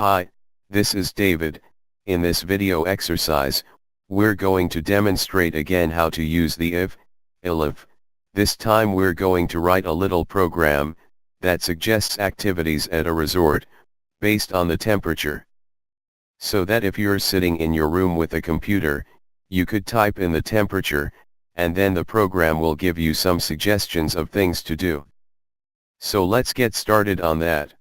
Hi, this is David. In this video exercise, we're going to demonstrate again how to use the if, Elif. This time we're going to write a little program that suggests activities at a resort, based on the temperature. So that if you're sitting in your room with a computer, you could type in the temperature, and then the program will give you some suggestions of things to do. So let's get started on that.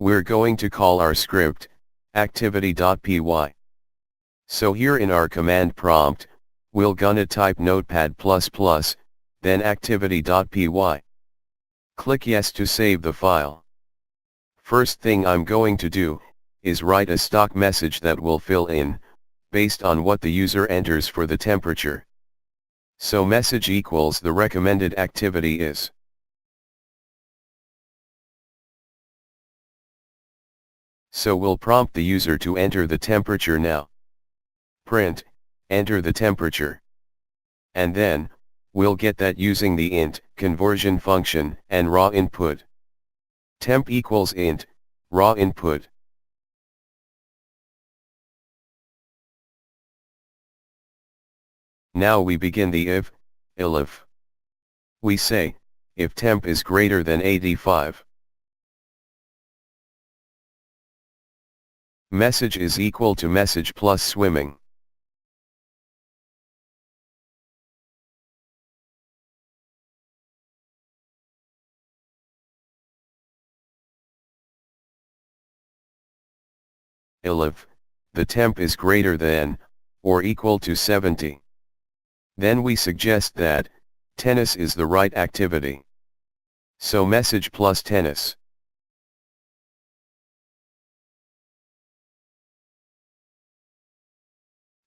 We're going to call our script, activity.py. So here in our command prompt, we're gonna type notepad++, then activity.py. Click yes to save the file. First thing I'm going to do, is write a stock message that will fill in, based on what the user enters for the temperature. So message equals the recommended activity is. So we'll prompt the user to enter the temperature now. Print, enter the temperature. And then, we'll get that using the int conversion function and raw input. Temp equals int, raw input. Now we begin the if, Elif. We say, if temp is greater than 85. Message is equal to message plus swimming. Elif, the temp is greater than, or equal to 70. Then we suggest that, tennis is the right activity. So message plus tennis.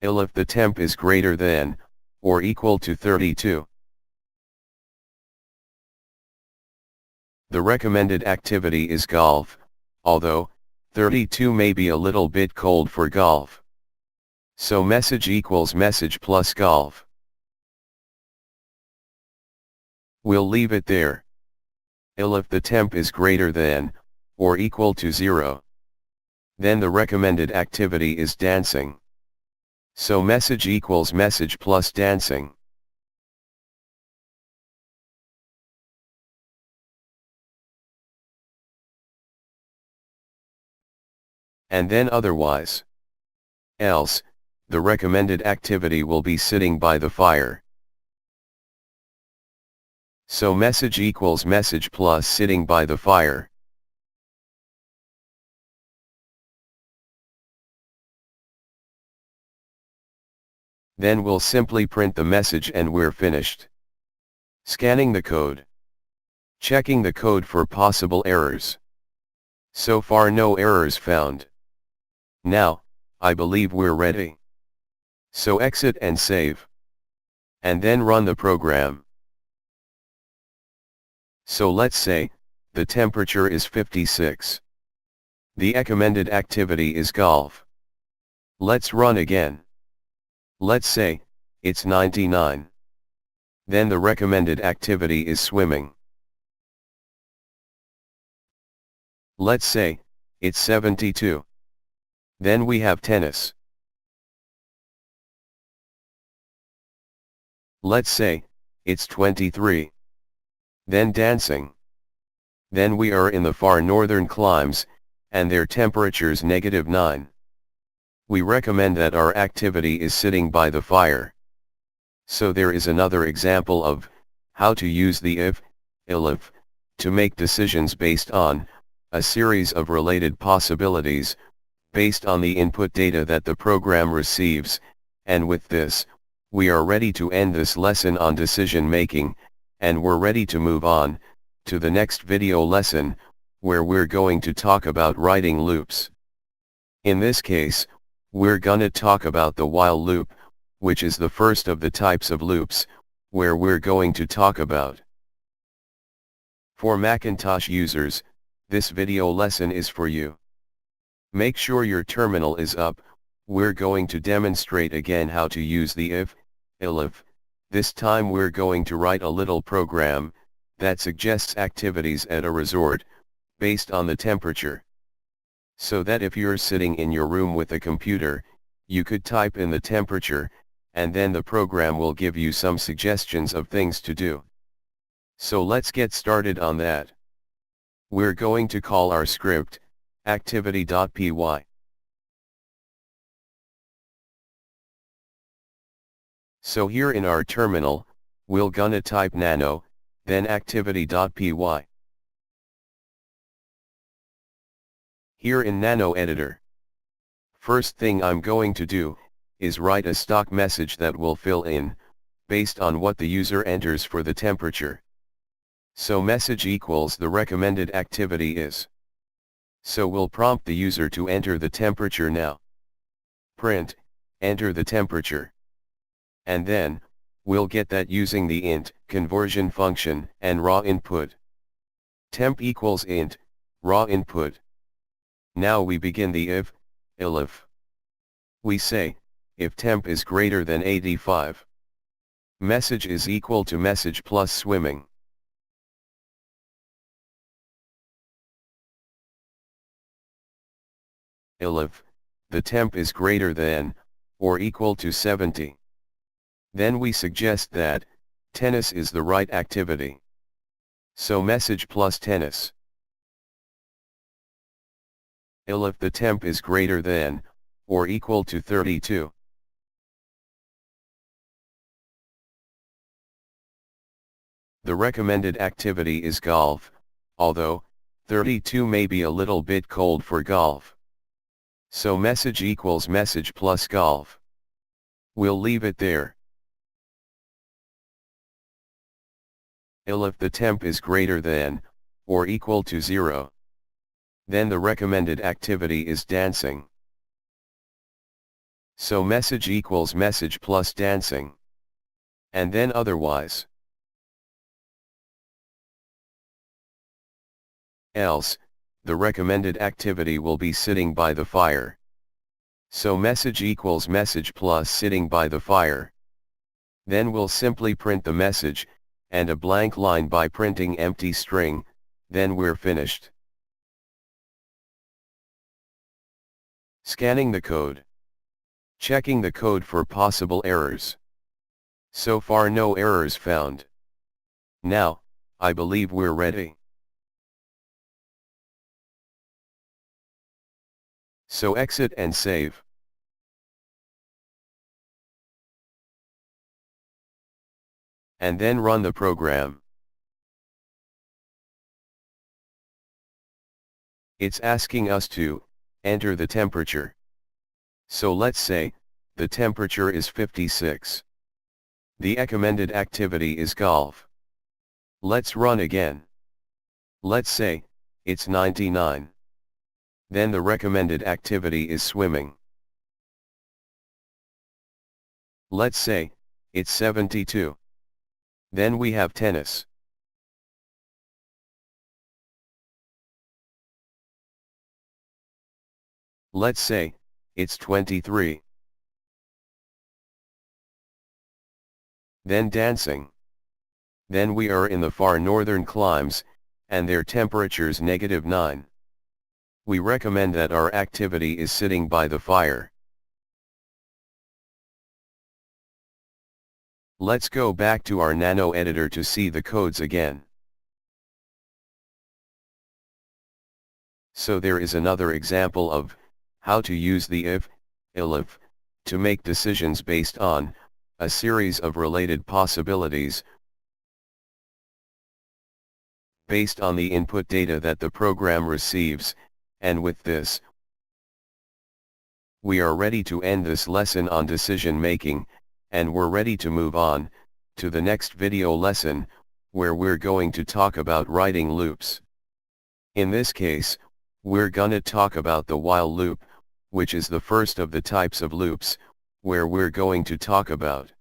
Elif, the temp is greater than, or equal to 32. The recommended activity is golf, although, 32 may be a little bit cold for golf. So message equals message plus golf. We'll leave it there. Elif, the temp is greater than, or equal to 0. Then the recommended activity is dancing. So message equals message plus dancing. And then otherwise. Else, the recommended activity will be sitting by the fire. So message equals message plus sitting by the fire. Then we'll simply print the message and we're finished. Scanning the code. Checking the code for possible errors. So far no errors found. Now, I believe we're ready. So exit and save. And then run the program. So let's say, the temperature is 56. The recommended activity is golf. Let's run again. Let's say, it's 99. Then the recommended activity is swimming. Let's say, it's 72. Then we have tennis. Let's say, it's 23. Then dancing. Then we are in the far northern climes, and their temperature's -9. We recommend that our activity is sitting by the fire. So there is another example of how to use the if, Elif, to make decisions based on a series of related possibilities, based on the input data that the program receives, and with this, we are ready to end this lesson on decision making, and we're ready to move on to the next video lesson, where we're going to talk about writing loops. In this case, we're gonna talk about the while loop, which is the first of the types of loops, where we're going to talk about. For Macintosh users, this video lesson is for you. Make sure your terminal is up. We're going to demonstrate again how to use the if, Elif. This time we're going to write a little program that suggests activities at a resort, based on the temperature. So that if you're sitting in your room with a computer, you could type in the temperature, and then the program will give you some suggestions of things to do. So let's get started on that. We're going to call our script, activity.py. So here in our terminal, we'll gonna type nano, then activity.py. Here in Nano Editor. First thing I'm going to do, is write a stock message that will fill in, based on what the user enters for the temperature. So message equals the recommended activity is. So we'll prompt the user to enter the temperature now. Print, enter the temperature. And then, we'll get that using the int conversion function and raw input. Temp equals int, raw input. Now we begin the if, Elif. We say, if temp is greater than 85. Message is equal to message plus swimming. Elif, the temp is greater than, or equal to 70. Then we suggest that, tennis is the right activity. So message plus tennis. Elif, the temp is greater than, or equal to 32. The recommended activity is golf, although, 32 may be a little bit cold for golf. So message equals message plus golf. We'll leave it there. Elif, the temp is greater than, or equal to 0. Then the recommended activity is dancing. So message equals message plus dancing. And then otherwise. Else, the recommended activity will be sitting by the fire. So message equals message plus sitting by the fire. Then we'll simply print the message, and a blank line by printing empty string, then we're finished. Scanning the code. Checking the code for possible errors. So far no errors found. Now, I believe we're ready. So exit and save. And then run the program. It's asking us to enter the temperature. So let's say, the temperature is 56. The recommended activity is golf. Let's run again. Let's say, it's 99. Then the recommended activity is swimming. Let's say, it's 72. Then we have tennis. Let's say, it's 23. Then dancing. Then we are in the far northern climes, and their temperature's -9. We recommend that our activity is sitting by the fire. Let's go back to our Nano editor to see the codes again. So there is another example of how to use the if, Elif, to make decisions based on a series of related possibilities based on the input data that the program receives, and with this, we are ready to end this lesson on decision making, and we're ready to move on to the next video lesson, where we're going to talk about writing loops. In this case, we're gonna talk about the while loop, which is the first of the types of loops, where we're going to talk about